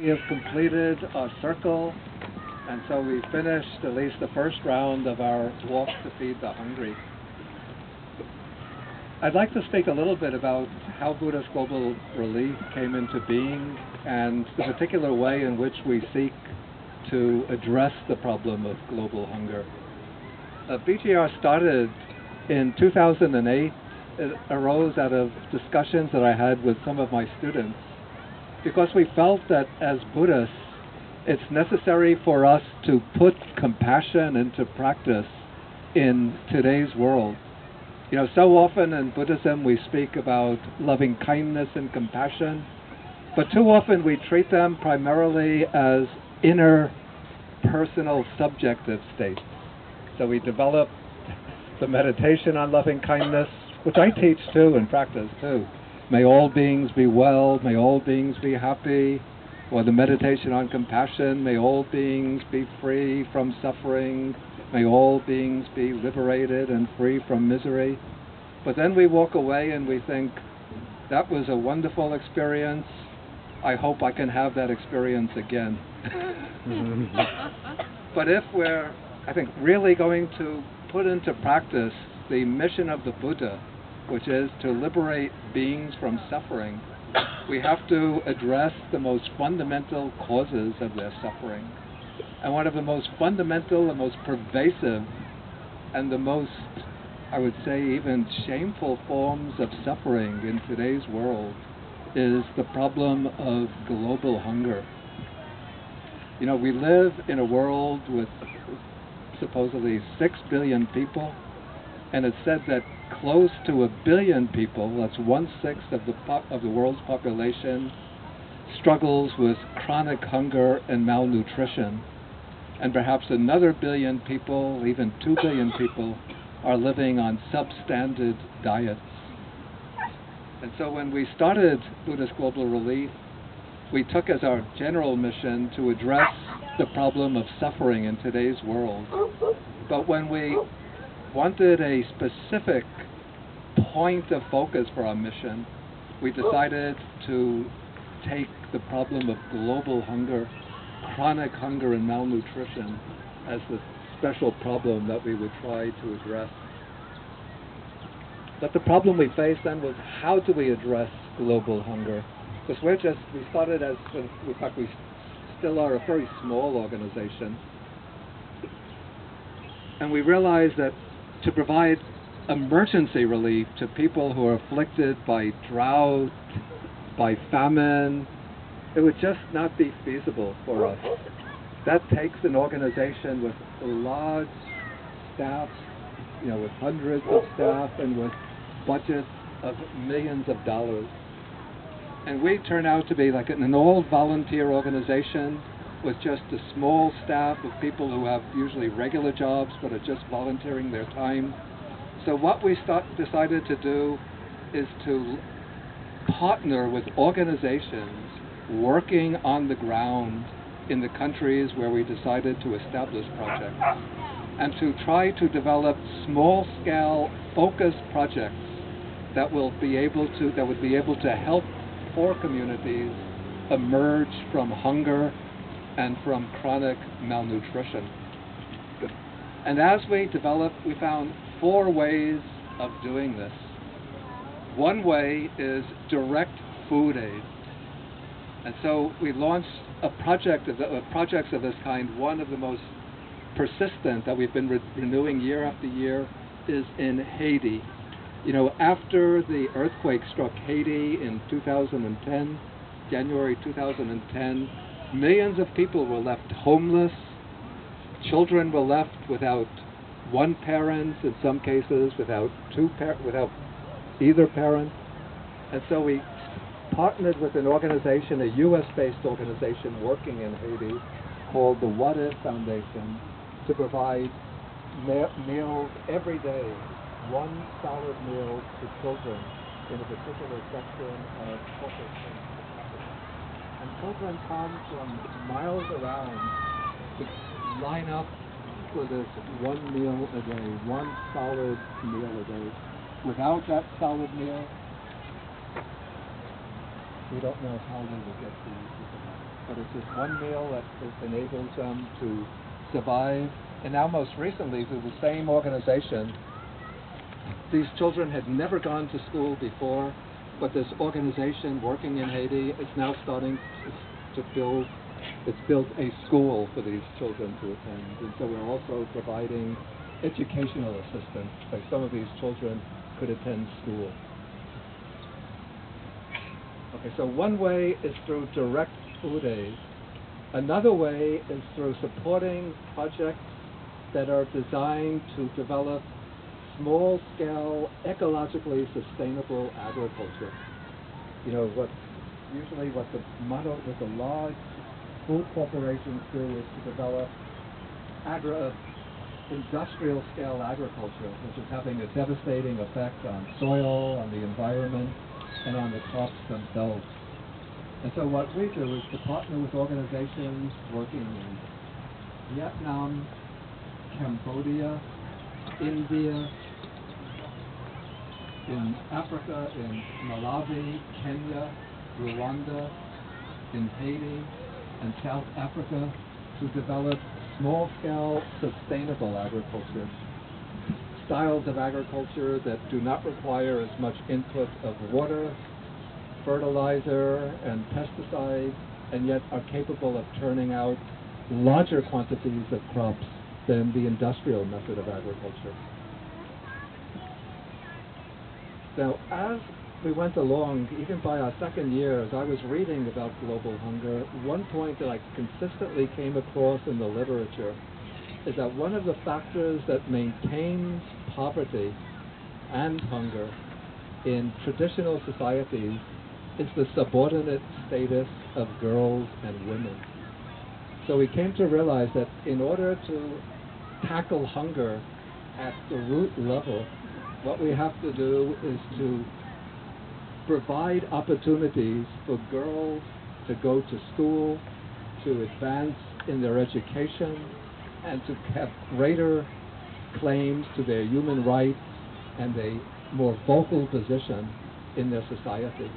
we have completed our circle, and so we finished at least the first round of our walk to feed the hungry. I'd like to speak a little bit about how Buddhist Global Relief came into being and the particular way in which we seek to address the problem of global hunger. BGR started in 2008. It arose out of discussions that I had with some of my students, because we felt that as Buddhists, it's necessary for us to put compassion into practice in today's world. You know, so often in Buddhism we speak about loving kindness and compassion, but too often we treat them primarily as inner, personal, subjective states. So we develop the meditation on loving kindness, which I teach too and practice too. May all beings be well, may all beings be happy. Or the meditation on compassion, may all beings be free from suffering, may all beings be liberated and free from misery. But then we walk away and we think, that was a wonderful experience. I hope I can have that experience again. But if we're, I think, really going to put into practice the mission of the Buddha, which is to liberate beings from suffering, we have to address the most fundamental causes of their suffering. And one of the most fundamental, the most pervasive, and the most, I would say, even shameful forms of suffering in today's world is the problem of global hunger. You know, we live in a world with supposedly 6 billion people, and it's said that close to 1 billion people, that's 1/6 of the world's population, struggles with chronic hunger and malnutrition. And perhaps another 1 billion people, even 2 billion people, are living on substandard diets. And so when we started Buddhist Global Relief, we took as our general mission to address the problem of suffering in today's world. But when we wanted a specific point of focus for our mission, we decided to take the problem of global hunger, chronic hunger and malnutrition, as the special problem that we would try to address. But the problem we faced then was, how do we address global hunger? Because we started as, in fact we still are a very small organization, and we realized that to provide emergency relief to people who are afflicted by drought, by famine, it would just not be feasible for us. That takes an organization with a large staff, you know, with hundreds of staff and with budgets of millions of dollars. And we turn out to be like an all-volunteer organization with just a small staff of people who have usually regular jobs but are just volunteering their time. So what we decided to do is to partner with organizations working on the ground in the countries where we decided to establish projects, and to try to develop small-scale, focused projects that would be able to help poor communities emerge from hunger and from chronic malnutrition. And as we developed, we found 4 ways of doing this. One way is direct food aid. And so we launched projects of this kind. One of the most persistent that we've been renewing year after year is in Haiti. You know, after the earthquake struck Haiti in 2010, January 2010, millions of people were left homeless. Children were left without one parent, in some cases without without either parent. And so we partnered with an organization, a US-based organization working in Haiti called the What If Foundation, to provide meals every day, one solid meal to children in a particular section of Port-au. And children come from miles around to line up for this one meal a day, one solid meal a day. Without that solid meal, we don't know how they will get to eat. but it's just one meal that enables them to survive. And now most recently, through the same organization, these children had never gone to school before, but this organization working in Haiti is now starting to build, it's built a school for these children to attend. And so we're also providing educational assistance, like some of these children could attend school. Okay, so one way is through direct food aid. Another way is through supporting projects that are designed to develop small-scale, ecologically sustainable agriculture. You know, what the large food corporations do is to develop industrial scale agriculture, which is having a devastating effect on soil, on the environment, and on the crops themselves. And so what we do is to partner with organizations working in Vietnam, Cambodia, India, in Africa, in Malawi, Kenya, Rwanda, in Haiti, and South Africa to develop small-scale sustainable agriculture, styles of agriculture that do not require as much input of water, fertilizer, and pesticide, and yet are capable of turning out larger quantities of crops than the industrial method of agriculture. Now, as we went along, even by our second year, as I was reading about global hunger, one point that I consistently came across in the literature is that one of the factors that maintains poverty and hunger in traditional societies is the subordinate status of girls and women. So we came to realize that in order to tackle hunger at the root level, what we have to do is to provide opportunities for girls to go to school, to advance in their education, and to have greater claims to their human rights and a more vocal position in their society.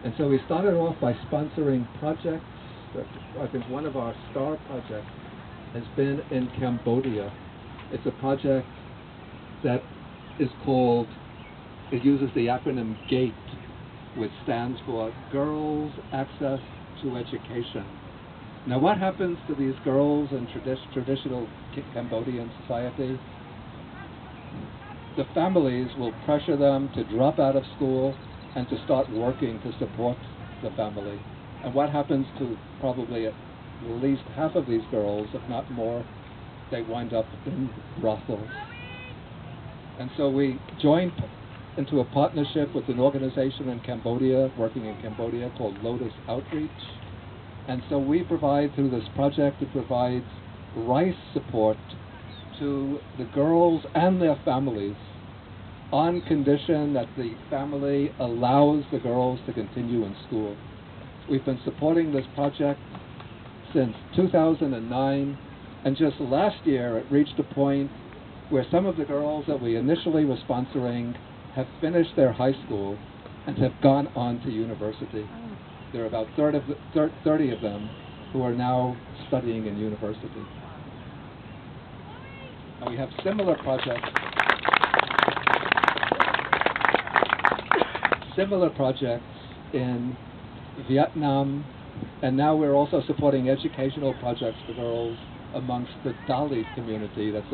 And so we started off by sponsoring projects. I think one of our star projects has been in Cambodia. It's a project that is called, it uses the acronym GATE, which stands for Girls Access to Education. Now what happens to these girls in traditional Cambodian society? The families will pressure them to drop out of school and to start working to support the family. And what happens to probably at least half of these girls, if not more? They wind up in brothels. And so we joined into a partnership with an organization in Cambodia, working in Cambodia, called Lotus Outreach. And so we provide, through this project, it provides rice support to the girls and their families on condition that the family allows the girls to continue in school. We've been supporting this project since 2009, and just last year it reached a point where some of the girls that we initially were sponsoring have finished their high school and have gone on to university. There are about 30 of them who are now studying in university. And we have similar projects in Vietnam, and now we're also supporting educational projects for girls amongst the Dalit community. That's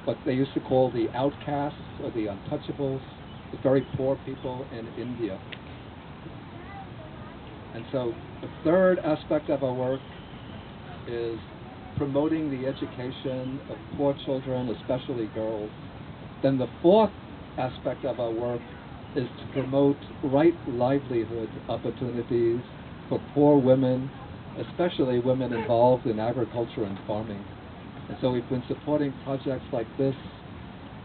what they used to call the outcasts or the untouchables, the very poor people in India. And so the third aspect of our work is promoting the education of poor children, especially girls. Then the fourth aspect of our work is to promote right livelihood opportunities for poor women, especially women involved in agriculture and farming. And so we've been supporting projects like this,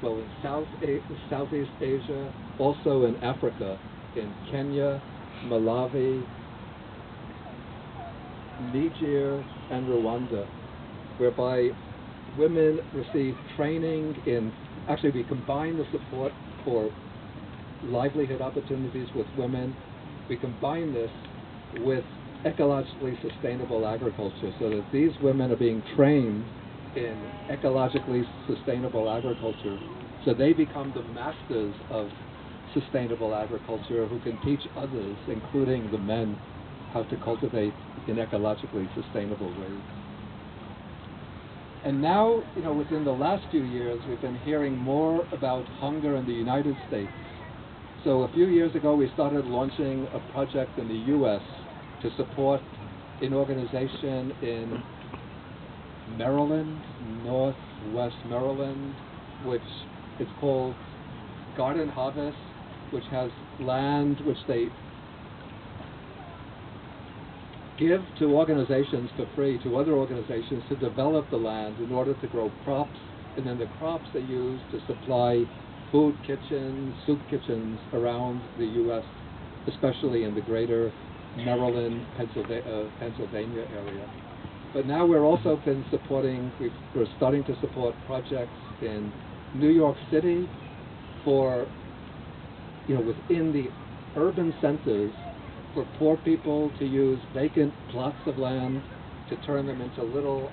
well, in Southeast Asia, also in Africa, in Kenya, Malawi, Niger, and Rwanda, whereby women receive training in, actually we combine the support for livelihood opportunities with women. We combine this with ecologically sustainable agriculture, so that these women are being trained in ecologically sustainable agriculture, so they become the masters of sustainable agriculture who can teach others, including the men, how to cultivate in ecologically sustainable ways. And now, within the last few years, we've been hearing more about hunger in the United States. So a few years ago, we started launching a project in the U.S. to support an organization in Maryland, northwest Maryland, which is called Garden Harvest, which has land which they give to organizations for free, to other organizations, to develop the land in order to grow crops, and then the crops they use to supply food kitchens, soup kitchens around the U.S., especially in the greater Maryland, Pennsylvania area. But now we're also been supporting, we're starting to support projects in New York City for, within the urban centers, for poor people to use vacant plots of land to turn them into little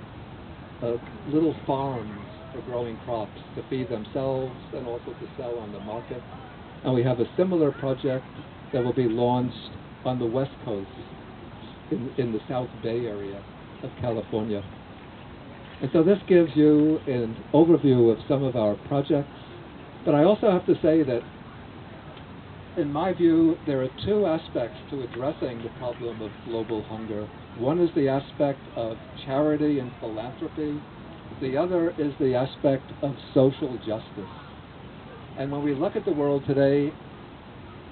farms for growing crops to feed themselves and also to sell on the market. And we have a similar project that will be launched on the West Coast in the South Bay area of California. And so this gives you an overview of some of our projects. But I also have to say that, in my view, there are two aspects to addressing the problem of global hunger. One is the aspect of charity and philanthropy. The other is the aspect of social justice. And when we look at the world today,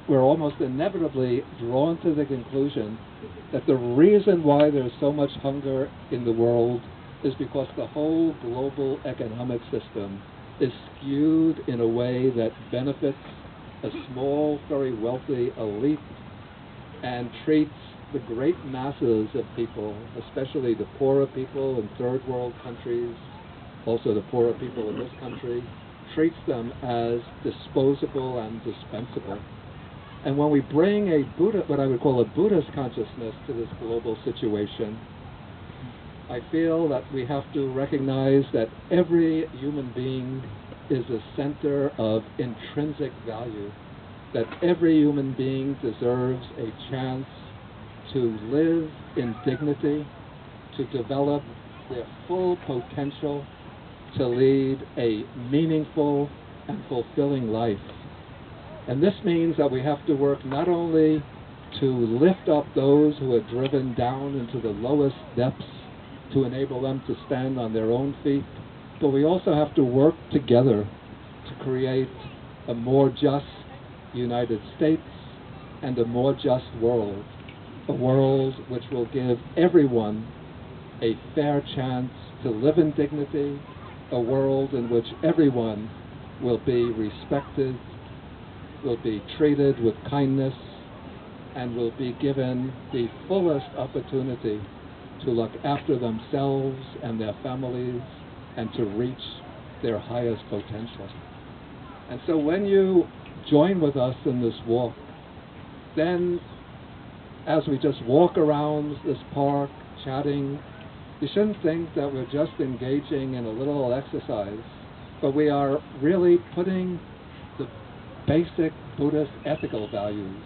we're almost inevitably drawn to the conclusion that the reason why there's so much hunger in the world is because the whole global economic system is skewed in a way that benefits a small, very wealthy elite and treats the great masses of people, especially the poorer people in third world countries, also the poorer people in this country, treats them as disposable and dispensable. And when we bring a what I would call a Buddhist consciousness to this global situation, I feel that we have to recognize that every human being is a center of intrinsic value, that every human being deserves a chance to live in dignity, to develop their full potential, to lead a meaningful and fulfilling life. And this means that we have to work not only to lift up those who are driven down into the lowest depths to enable them to stand on their own feet, but we also have to work together to create a more just United States and a more just world, a world which will give everyone a fair chance to live in dignity, a world in which everyone will be respected, will be treated with kindness, and will be given the fullest opportunity to look after themselves and their families and to reach their highest potential. And so when you join with us in this walk, then as we just walk around this park chatting, you shouldn't think that we're just engaging in a little exercise, but we are really putting the basic Buddhist ethical values,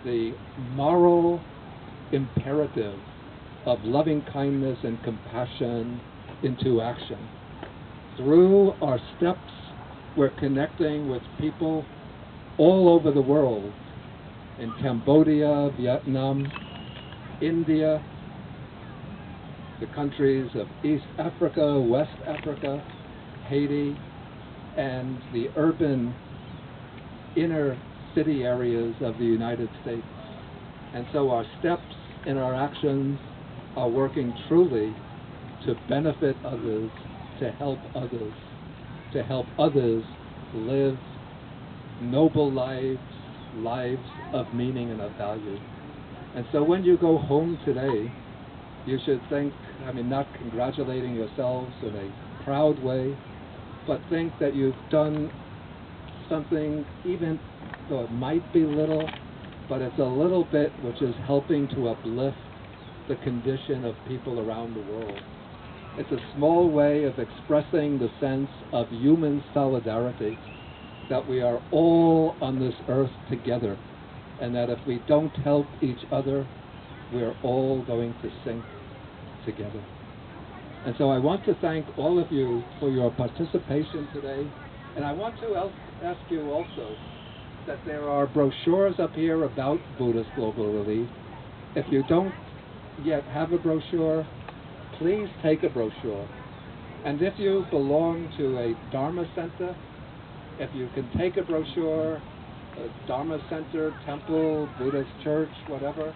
the moral imperative of loving kindness and compassion into action. Through our steps, we're connecting with people all over the world, in Cambodia, Vietnam, India, the countries of East Africa, West Africa, Haiti, and the urban inner city areas of the United States. And so our steps and our actions are working truly to benefit others, to help others live noble lives, lives of meaning and of value. And so when you go home today, you should think, not congratulating yourselves in a proud way, but think that you've done something, even though it might be little, but it's a little bit which is helping to uplift the condition of people around the world. It's a small way of expressing the sense of human solidarity, that we are all on this earth together, and that if we don't help each other, we're all going to sink together. And so I want to thank all of you for your participation today, and I want to ask you also that there are brochures up here about Buddhist Global Relief. If you don't yet have a brochure, please take a brochure. And if you belong to a Dharma center, if you can take a brochure, a Dharma center, temple, Buddhist church, whatever,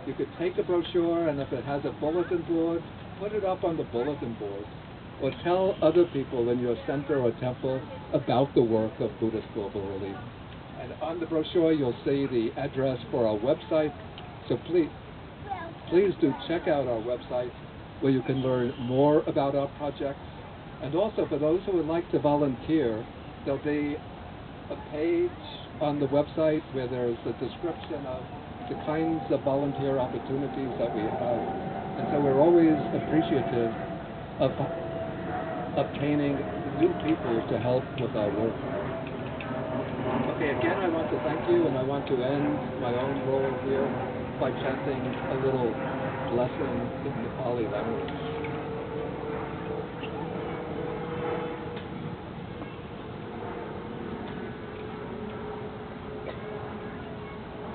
you could take a brochure, and if it has a bulletin board, put it up on the bulletin board, or tell other people in your center or temple about the work of Buddhist Global Relief. And on the brochure you'll see the address for our website, so please do check out our website where you can learn more about our projects. And also for those who would like to volunteer, there'll be a page on the website where there's a description of the kinds of volunteer opportunities that we have. And so we're always appreciative of obtaining new people to help with our work. Okay, again, I want to thank you, and I want to end my own role here by chanting a little blessing in the Pali language.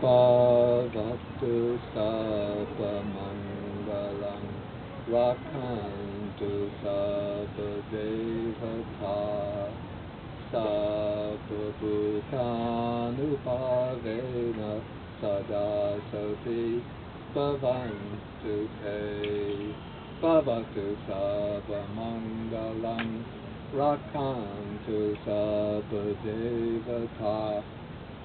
Bhavatu sabba mangalam rakantu sabba devata sabba bhutanupavena sada soti bhavantu te. Bhavatu sabba mangalam rakantu sabba devata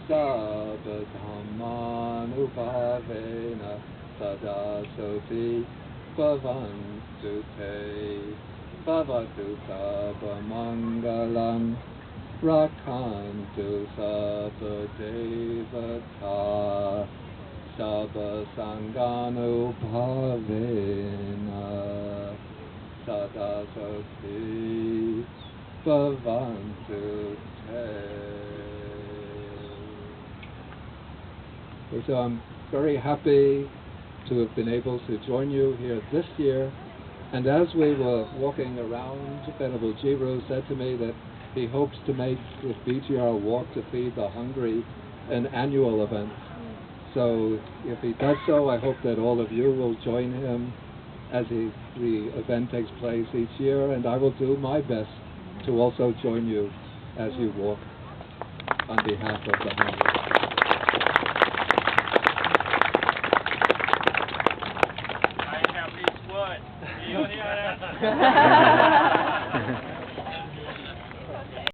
sabba dhammanupavena sada soti bhavantu te. Bhavatu sabba mangalam rakantu sabba devata sabba sanganupavena sada soti bhavantu te. So I'm very happy to have been able to join you here this year. And as we were walking around, Venerable Jiro said to me that he hopes to make the BGR Walk to Feed the Hungry an annual event. So if he does so, I hope that all of you will join him as the event takes place each year, and I will do my best to also join you as you walk on behalf of the hungry. I have this word. Do you hear that?